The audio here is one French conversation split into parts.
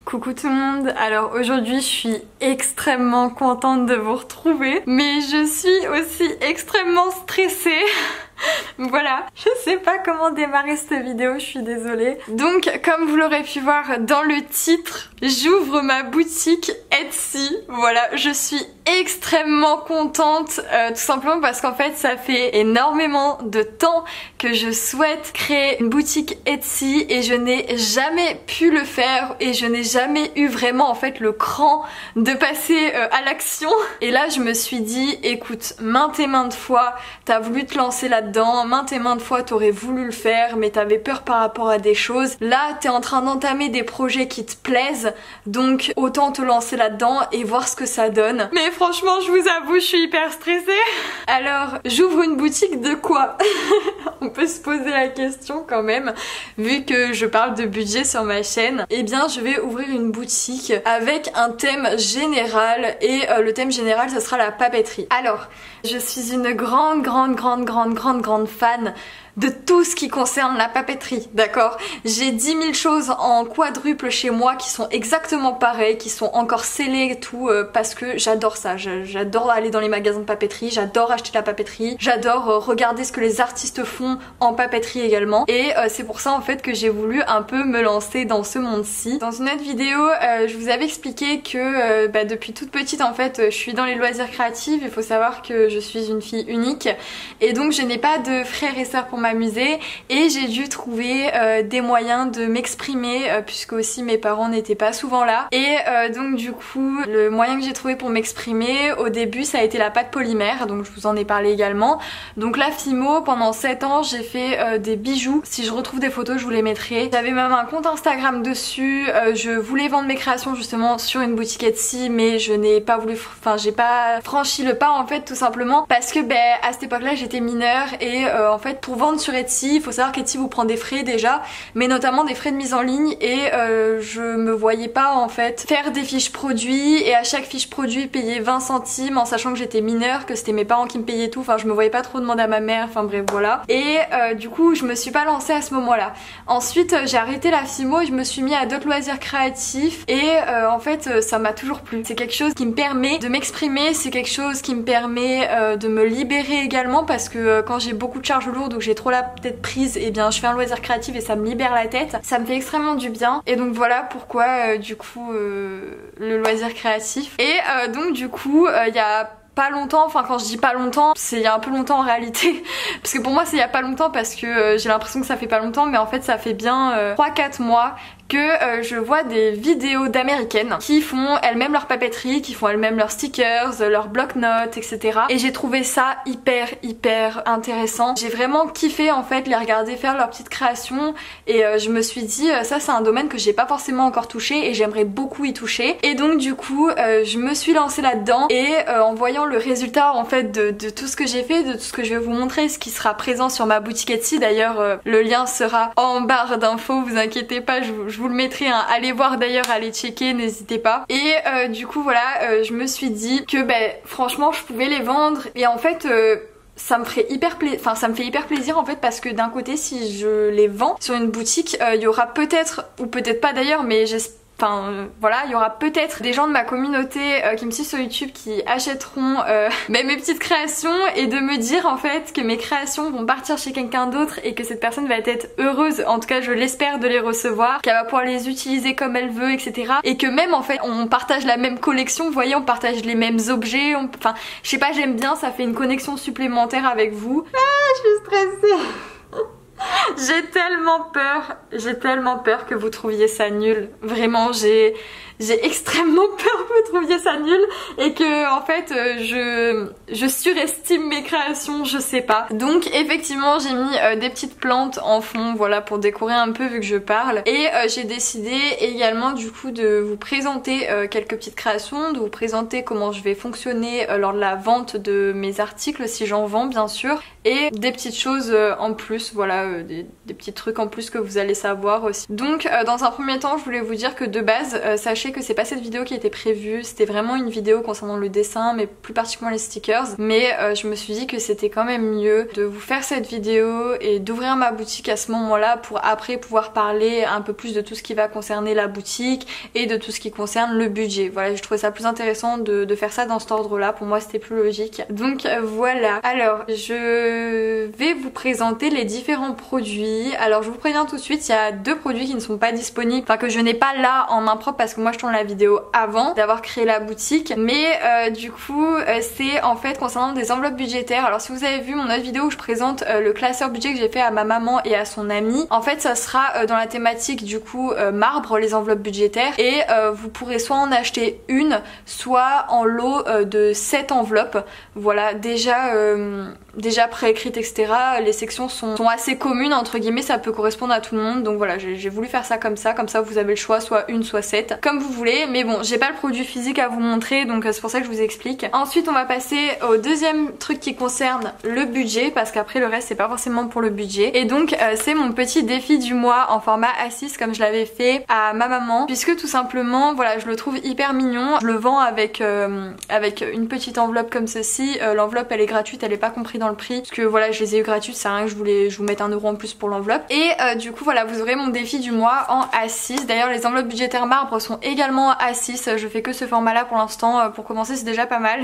Coucou tout le monde, alors aujourd'hui je suis extrêmement contente de vous retrouver, mais je suis aussi extrêmement stressée. Voilà, je sais pas comment démarrer cette vidéo, je suis désolée. Donc comme vous l'aurez pu voir dans le titre, j'ouvre ma boutique Etsy. Voilà, je suis extrêmement contente, tout simplement parce qu'en fait ça fait énormément de temps que je souhaite créer une boutique Etsy et je n'ai jamais pu le faire et je n'ai jamais eu vraiment en fait le cran de passer à l'action. Et là je me suis dit, écoute, maintes et maintes fois t'as voulu te lancer là-dedans, maintes et maintes fois t'aurais voulu le faire mais t'avais peur par rapport à des choses. Là t'es en train d'entamer des projets qui te plaisent, donc autant te lancer là-dedans et voir ce que ça donne. Mais franchement je vous avoue je suis hyper stressée. Alors j'ouvre une boutique de quoi? On peut se poser la question quand même, vu que je parle de budget sur ma chaîne. Eh bien je vais ouvrir une boutique avec un thème général et le thème général ce sera la papeterie. Alors je suis une grande fan de tout ce qui concerne la papeterie, d'accord? J'ai 10 000 choses en quadruple chez moi qui sont exactement pareilles, qui sont encore scellées et tout, parce que j'adore ça. J'adore aller dans les magasins de papeterie, j'adore acheter de la papeterie, j'adore regarder ce que les artistes font en papeterie également. Et c'est pour ça en fait que j'ai voulu un peu me lancer dans ce monde-ci. Dans une autre vidéo, je vous avais expliqué que depuis toute petite en fait, je suis dans les loisirs créatifs. Il faut savoir que je suis une fille unique et donc je n'ai pas de frères et sœurs pour m'amuser et j'ai dû trouver des moyens de m'exprimer puisque aussi mes parents n'étaient pas souvent là et donc du coup le moyen que j'ai trouvé pour m'exprimer au début ça a été la pâte polymère, donc je vous en ai parlé également. Donc la Fimo, pendant 7 ans j'ai fait des bijoux, si je retrouve des photos je vous les mettrai. J'avais même un compte Instagram dessus, je voulais vendre mes créations justement sur une boutique Etsy mais je n'ai pas voulu, enfin j'ai pas franchi le pas en fait, tout simplement parce que à cette époque là j'étais mineure et en fait pour vendre sur Etsy, il faut savoir qu'Etsy vous prend des frais déjà, mais notamment des frais de mise en ligne et je me voyais pas en fait faire des fiches produits et à chaque fiche produit payer 20 centimes en sachant que j'étais mineure, que c'était mes parents qui me payaient tout, enfin je me voyais pas trop demander à ma mère, enfin bref voilà. Et du coup je me suis pas lancée à ce moment là. Ensuite j'ai arrêté la Fimo et je me suis mis à d'autres loisirs créatifs et en fait ça m'a toujours plu. C'est quelque chose qui me permet de m'exprimer, c'est quelque chose qui me permet de me libérer également parce que quand j'ai beaucoup de charges lourdes ou que j'ai trop la tête prise, et bien je fais un loisir créatif et ça me libère la tête, ça me fait extrêmement du bien et donc voilà pourquoi du coup le loisir créatif. Et donc du coup il y a pas longtemps, enfin quand je dis pas longtemps, c'est il y a un peu longtemps en réalité parce que pour moi c'est il y a pas longtemps parce que j'ai l'impression que ça fait pas longtemps mais en fait ça fait bien 3-4 mois que je vois des vidéos d'américaines qui font elles-mêmes leur papeterie, qui font elles-mêmes leurs stickers, leurs bloc-notes, etc. Et j'ai trouvé ça hyper intéressant. J'ai vraiment kiffé en fait les regarder faire leurs petites créations et je me suis dit ça c'est un domaine que j'ai pas forcément encore touché et j'aimerais beaucoup y toucher. Et donc du coup je me suis lancée là-dedans et en voyant le résultat en fait de tout ce que j'ai fait, de tout ce que je vais vous montrer, ce qui sera présent sur ma boutique Etsy, d'ailleurs le lien sera en barre d'infos, vous inquiétez pas, je vous le mettrai, hein. Allez voir d'ailleurs, allez checker, n'hésitez pas. Et du coup voilà, je me suis dit que franchement je pouvais les vendre et en fait ça me ferait hyper plaisir, enfin ça me fait hyper plaisir en fait parce que d'un côté si je les vends sur une boutique, il y aura peut-être, ou peut-être pas d'ailleurs, mais j'espère, enfin voilà, il y aura peut-être des gens de ma communauté qui me suivent sur YouTube qui achèteront mes petites créations et de me dire en fait que mes créations vont partir chez quelqu'un d'autre et que cette personne va être heureuse, en tout cas je l'espère, de les recevoir, qu'elle va pouvoir les utiliser comme elle veut, etc. Et que même en fait on partage la même collection, vous voyez, on partage les mêmes objets, enfin je sais pas, j'aime bien, ça fait une connexion supplémentaire avec vous. Ah, je suis stressée. J'ai tellement peur que vous trouviez ça nul. Vraiment, j'ai extrêmement peur que vous trouviez ça nul et que en fait je surestime mes créations, je sais pas. Donc effectivement j'ai mis des petites plantes en fond, voilà, pour décorer un peu vu que je parle. Et j'ai décidé également du coup de vous présenter quelques petites créations, de vous présenter comment je vais fonctionner lors de la vente de mes articles si j'en vends bien sûr. Et des petites choses en plus, voilà, des petits trucs en plus que vous allez savoir aussi. Donc dans un premier temps je voulais vous dire que de base sachez que c'est pas cette vidéo qui était prévue vues. C'était vraiment une vidéo concernant le dessin mais plus particulièrement les stickers, mais je me suis dit que c'était quand même mieux de vous faire cette vidéo et d'ouvrir ma boutique à ce moment-là pour après pouvoir parler un peu plus de tout ce qui va concerner la boutique et de tout ce qui concerne le budget. Voilà, je trouvais ça plus intéressant de faire ça dans cet ordre-là. Pour moi c'était plus logique. Donc voilà. Alors je vais vous présenter les différents produits. Alors je vous préviens tout de suite, il y a deux produits qui ne sont pas disponibles, enfin que je n'ai pas là en main propre parce que moi je tourne la vidéo avant d'avoir créé la boutique, mais du coup c'est en fait concernant des enveloppes budgétaires. Alors si vous avez vu mon autre vidéo où je présente le classeur budget que j'ai fait à ma maman et à son amie, en fait ça sera dans la thématique du coup marbre, les enveloppes budgétaires, et vous pourrez soit en acheter une, soit en lot de 7 enveloppes. Voilà, déjà préécrites etc. Les sections sont assez communes entre guillemets, ça peut correspondre à tout le monde, donc voilà, j'ai voulu faire ça comme ça vous avez le choix, soit une soit 7 comme vous voulez, mais bon j'ai pas le produit physique à vous montrer, donc c'est pour ça que je vous explique. Ensuite on va passer au deuxième truc qui concerne le budget, parce qu'après le reste c'est pas forcément pour le budget, et donc c'est mon petit défi du mois en format A6 comme je l'avais fait à ma maman, puisque tout simplement voilà, je le trouve hyper mignon. Je le vends avec une petite enveloppe comme ceci. L'enveloppe elle est gratuite, elle est pas comprise dans le prix, parce que voilà je les ai eu gratuites, c'est rien que je vous mette 1 € en plus pour l'enveloppe. Et du coup voilà, vous aurez mon défi du mois en A6. D'ailleurs les enveloppes budgétaires marbre sont également A6, je fais que ce format là pour l'instant, pour commencer c'est déjà pas mal.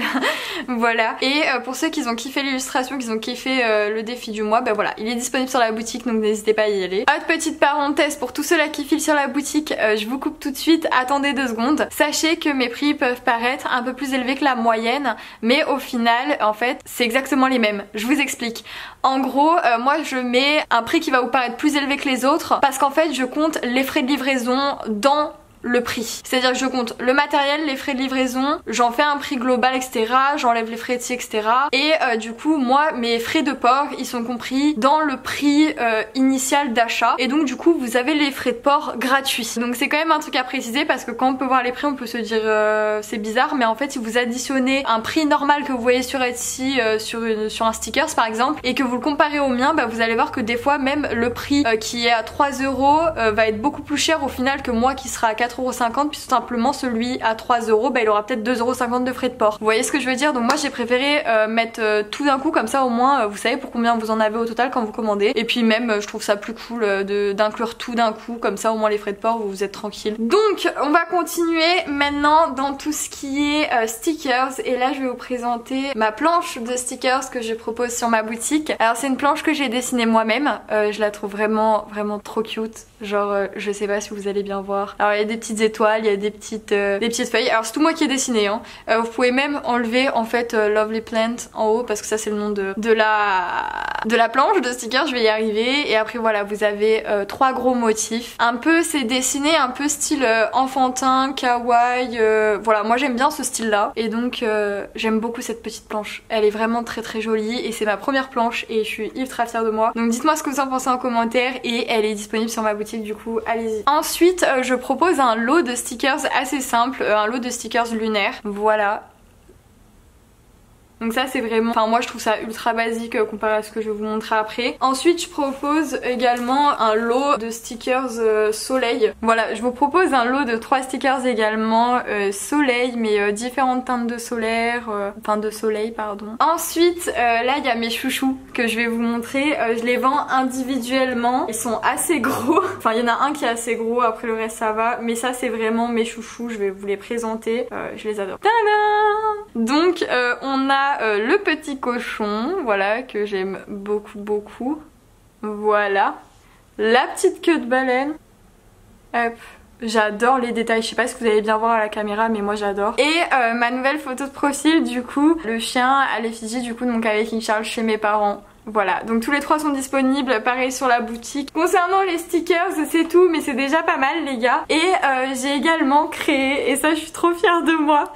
Voilà, et pour ceux qui ont kiffé l'illustration, qui ont kiffé le défi du mois, ben voilà, il est disponible sur la boutique, donc n'hésitez pas à y aller. Autre petite parenthèse pour tous ceux-là qui filent sur la boutique, je vous coupe tout de suite, attendez 2 secondes. Sachez que mes prix peuvent paraître un peu plus élevés que la moyenne, mais au final en fait c'est exactement les mêmes. Je vous explique. En gros moi je mets un prix qui va vous paraître plus élevé que les autres parce qu'en fait je compte les frais de livraison dans le prix. C'est-à-dire que je compte le matériel, les frais de livraison, j'en fais un prix global etc, j'enlève les frais de ci etc, et du coup moi mes frais de port ils sont compris dans le prix initial d'achat, et donc du coup vous avez les frais de port gratuits. Donc c'est quand même un truc à préciser parce que quand on peut voir les prix on peut se dire c'est bizarre, mais en fait si vous additionnez un prix normal que vous voyez sur Etsy sur un stickers par exemple et que vous le comparez au mien, bah vous allez voir que des fois même le prix qui est à 3 € va être beaucoup plus cher au final que moi qui sera à 4,50 €, puis tout simplement celui à 3 €, bah il aura peut-être 2,50 € de frais de port. Vous voyez ce que je veux dire? Donc moi j'ai préféré mettre tout d'un coup, comme ça au moins vous savez pour combien vous en avez au total quand vous commandez, et puis même je trouve ça plus cool d'inclure tout d'un coup, comme ça au moins les frais de port vous êtes tranquille. Donc on va continuer maintenant dans tout ce qui est stickers, et là je vais vous présenter ma planche de stickers que je propose sur ma boutique. Alors c'est une planche que j'ai dessinée moi-même, je la trouve vraiment trop cute, genre je sais pas si vous allez bien voir. Alors il y a des petites étoiles, il y a des petites feuilles, alors c'est tout moi qui ai dessiné hein. Vous pouvez même enlever en fait Lovely Plant en haut parce que ça c'est le nom de la planche de stickers, je vais y arriver. Et après voilà, vous avez 3 gros motifs, un peu c'est dessiné un peu style enfantin, kawaii, voilà moi j'aime bien ce style là, et donc j'aime beaucoup cette petite planche, elle est vraiment très jolie et c'est ma première planche et je suis ultra fière de moi. Donc dites-moi ce que vous en pensez en commentaire, et elle est disponible sur ma boutique du coup allez-y. Ensuite je propose un lot de stickers assez simple, un lot de stickers lunaires, voilà. Donc ça c'est vraiment, enfin moi je trouve ça ultra basique comparé à ce que je vais vous montrer après. Ensuite je propose également un lot de stickers soleil. Voilà, je vous propose un lot de 3 stickers également soleil, mais différentes teintes de solaire, enfin de soleil pardon. Ensuite là il y a mes chouchous que je vais vous montrer, je les vends individuellement, ils sont assez gros, enfin il y en a un qui est assez gros, après le reste ça va, mais ça c'est vraiment mes chouchous, je vais vous les présenter, je les adore. Tada! Donc on a le petit cochon, voilà, que j'aime beaucoup, voilà, la petite queue de baleine, hop, j'adore les détails, je sais pas si vous allez bien voir à la caméra mais moi j'adore. Et ma nouvelle photo de profil du coup, le chien à l'effigie du coup de mon cahier King Charles chez mes parents. Voilà, donc tous les 3 sont disponibles, pareil sur la boutique. Concernant les stickers, c'est tout, mais c'est déjà pas mal les gars. Et j'ai également créé, et ça je suis trop fière de moi,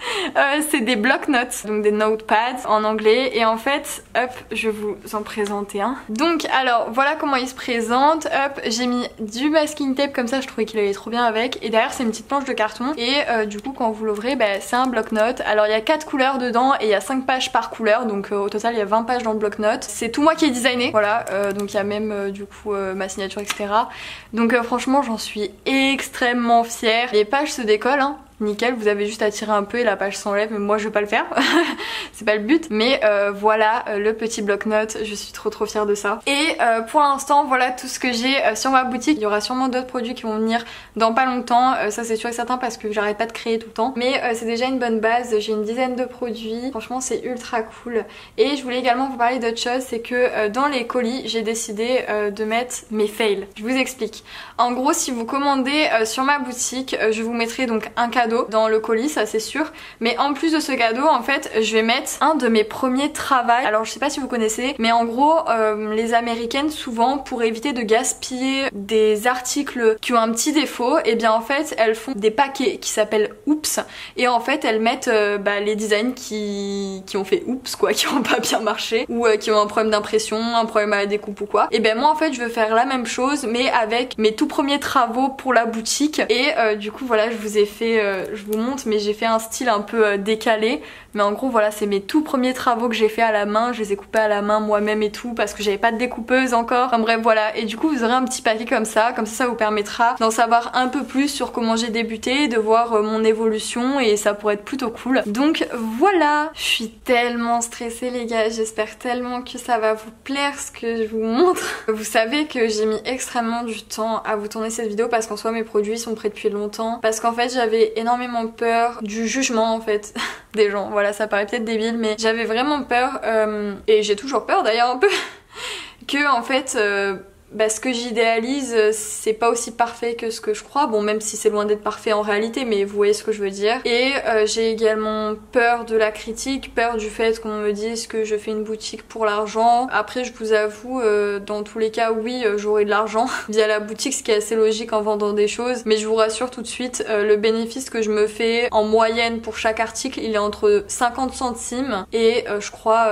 c'est des bloc-notes, donc des notepads en anglais. Et en fait, hop, je vais vous en présenter un. Donc alors, voilà comment il se présente. Hop, j'ai mis du masking tape comme ça, je trouvais qu'il allait trop bien avec. Et derrière c'est une petite planche de carton. Et du coup quand vous l'ouvrez, bah, c'est un bloc-notes. Alors il y a 4 couleurs dedans et il y a 5 pages par couleur, donc au total il y a 20 pages dans le bloc-notes. C'est tout moi qui est designé, voilà, donc il y a même du coup ma signature etc. Donc franchement j'en suis extrêmement fière. Les pages se décollent hein. nickel, vous avez juste à tirer un peu et la page s'enlève, mais moi je vais pas le faire. C'est pas le but, mais voilà le petit bloc-notes, je suis trop fière de ça. Et pour l'instant voilà tout ce que j'ai sur ma boutique. Il y aura sûrement d'autres produits qui vont venir dans pas longtemps, ça c'est sûr et certain parce que j'arrête pas de créer tout le temps, mais c'est déjà une bonne base. J'ai une dizaine de produits, franchement c'est ultra cool. Et je voulais également vous parler d'autre chose, c'est que dans les colis j'ai décidé de mettre mes fails. Je vous explique. En gros, si vous commandez sur ma boutique, je vous mettrai donc un cadeau dans le colis, ça c'est sûr, mais en plus de ce cadeau en fait je vais mettre un de mes premiers travails. Alors je sais pas si vous connaissez, mais en gros les américaines souvent, pour éviter de gaspiller des articles qui ont un petit défaut, et bien en fait elles font des paquets qui s'appellent Oops, et en fait elles mettent les designs qui ont fait Oops quoi, qui ont pas bien marché, ou qui ont un problème d'impression, un problème à la découpe ou quoi. Et bien moi en fait je veux faire la même chose mais avec mes tout premiers travaux pour la boutique. Et du coup voilà, je vous ai fait, je vous montre, mais j'ai fait un style un peu décalé, mais en gros voilà, c'est mes tout premiers travaux que j'ai fait à la main. Je les ai coupés à la main moi-même et tout parce que j'avais pas de découpeuse encore, enfin bref voilà. Et du coup vous aurez un petit paquet comme ça ça vous permettra d'en savoir un peu plus sur comment j'ai débuté, de voir mon évolution, et ça pourrait être plutôt cool. Donc voilà, je suis tellement stressée les gars, j'espère tellement que ça va vous plaire ce que je vous montre. Vous savez que j'ai mis extrêmement du temps à vous tourner cette vidéo parce qu'en soi mes produits sont prêts depuis longtemps, parce qu'en fait j'avais énormément peur du jugement en fait des gens. Voilà, ça paraît peut-être débile mais j'avais vraiment peur, et j'ai toujours peur d'ailleurs un peu, que en fait ce que j'idéalise c'est pas aussi parfait que ce que je crois, bon même si c'est loin d'être parfait en réalité, mais vous voyez ce que je veux dire. Et j'ai également peur de la critique, peur du fait qu'on me dise que je fais une boutique pour l'argent. Après je vous avoue, dans tous les cas oui, j'aurai de l'argent via la boutique, ce qui est assez logique en vendant des choses, mais je vous rassure tout de suite, le bénéfice que je me fais en moyenne pour chaque article il est entre 50 centimes et je crois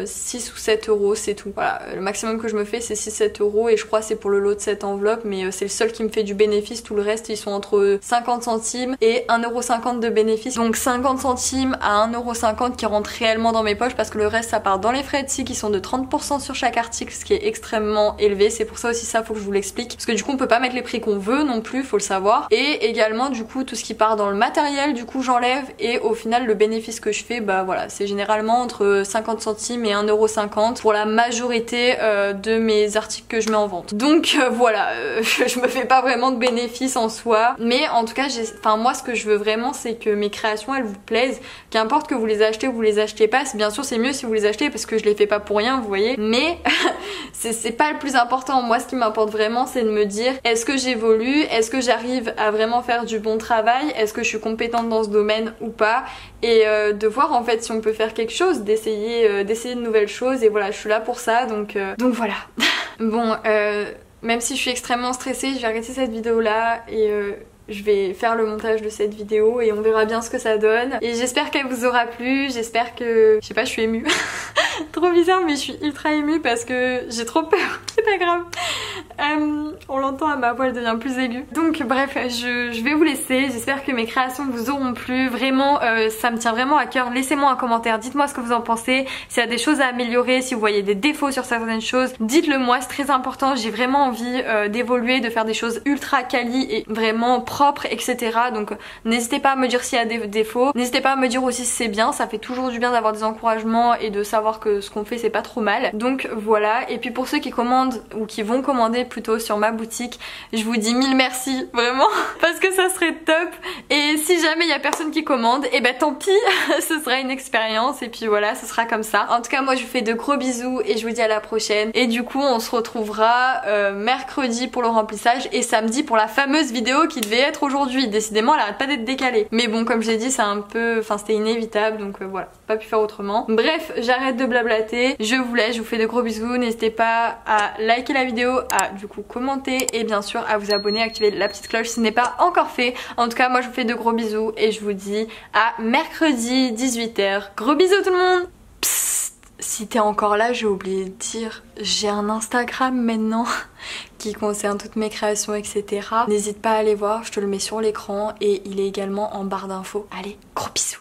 6 ou 7 euros, c'est tout. Voilà, le maximum que je me fais c'est 6-7 euros, et je crois c'est pour le lot de cette enveloppe, mais c'est le seul qui me fait du bénéfice. Tout le reste ils sont entre 50 centimes et 1,50€ de bénéfice, donc 50 centimes à 1,50€ qui rentrent réellement dans mes poches, parce que le reste ça part dans les frais Etsy qui sont de 30% sur chaque article, ce qui est extrêmement élevé. C'est pour ça aussi, ça faut que je vous l'explique, parce que du coup on peut pas mettre les prix qu'on veut non plus, faut le savoir. Et également du coup tout ce qui part dans le matériel, du coup j'enlève, et au final le bénéfice que je fais, bah voilà, c'est généralement entre 50 centimes et 1,50€ pour la majorité de mes articles que je mets en vente. Donc voilà, je me fais pas vraiment de bénéfice en soi, mais en tout cas moi ce que je veux vraiment c'est que mes créations elles vous plaisent, qu'importe que vous les achetez ou vous les achetez pas. Bien sûr c'est mieux si vous les achetez parce que je les fais pas pour rien, vous voyez, mais c'est pas le plus important. Moi ce qui m'importe vraiment c'est de me dire, est-ce que j'évolue, est-ce que j'arrive à vraiment faire du bon travail, est-ce que je suis compétente dans ce domaine ou pas, et de voir en fait si on peut faire quelque chose, d'essayer de nouvelles choses. Et voilà, je suis là pour ça, donc voilà. Bon, même si je suis extrêmement stressée, je vais arrêter cette vidéo là et je vais faire le montage de cette vidéo et on verra bien ce que ça donne. Et j'espère qu'elle vous aura plu, j'espère que... Je sais pas, je suis émue. Trop bizarre, mais je suis ultra émue parce que j'ai trop peur. C'est pas grave. On l'entend, ma voix elle devient plus aiguë. Donc bref, je vais vous laisser. J'espère que mes créations vous auront plu. Vraiment, ça me tient vraiment à cœur. Laissez-moi un commentaire, dites-moi ce que vous en pensez. S'il y a des choses à améliorer, si vous voyez des défauts sur certaines choses, dites-le moi, c'est très important. J'ai vraiment envie d'évoluer, de faire des choses ultra quali et vraiment propres, etc. Donc n'hésitez pas à me dire s'il y a des défauts. N'hésitez pas à me dire aussi si c'est bien. Ça fait toujours du bien d'avoir des encouragements et de savoir que ce qu'on fait c'est pas trop mal. Donc voilà. Et puis pour ceux qui commandent ou qui vont commander plutôt sur ma boutique, je vous dis mille merci vraiment parce que ça serait top. Et si jamais il y a personne qui commande, et ben tant pis, ce sera une expérience et puis voilà, ce sera comme ça. En tout cas moi je vous fais de gros bisous et je vous dis à la prochaine. Et du coup on se retrouvera mercredi pour le remplissage et samedi pour la fameuse vidéo qui devait être aujourd'hui. Décidément elle arrête pas d'être décalée. Mais bon, comme je l'ai dit, c'est un peu... Enfin c'était inévitable, donc voilà, pas pu faire autrement. Bref, j'arrête de blablater, je vous laisse, je vous fais de gros bisous. N'hésitez pas à liker la vidéo, à du coup commenter et bien sûr à vous abonner, activer la petite cloche si ce n'est pas encore fait. En tout cas moi je vous fais de gros bisous et je vous dis à mercredi 18h. Gros bisous tout le monde. Psst, si t'es encore là, j'ai oublié de dire, j'ai un Instagram maintenant qui concerne toutes mes créations, etc. N'hésite pas à aller voir, je te le mets sur l'écran et il est également en barre d'infos. Allez, gros bisous.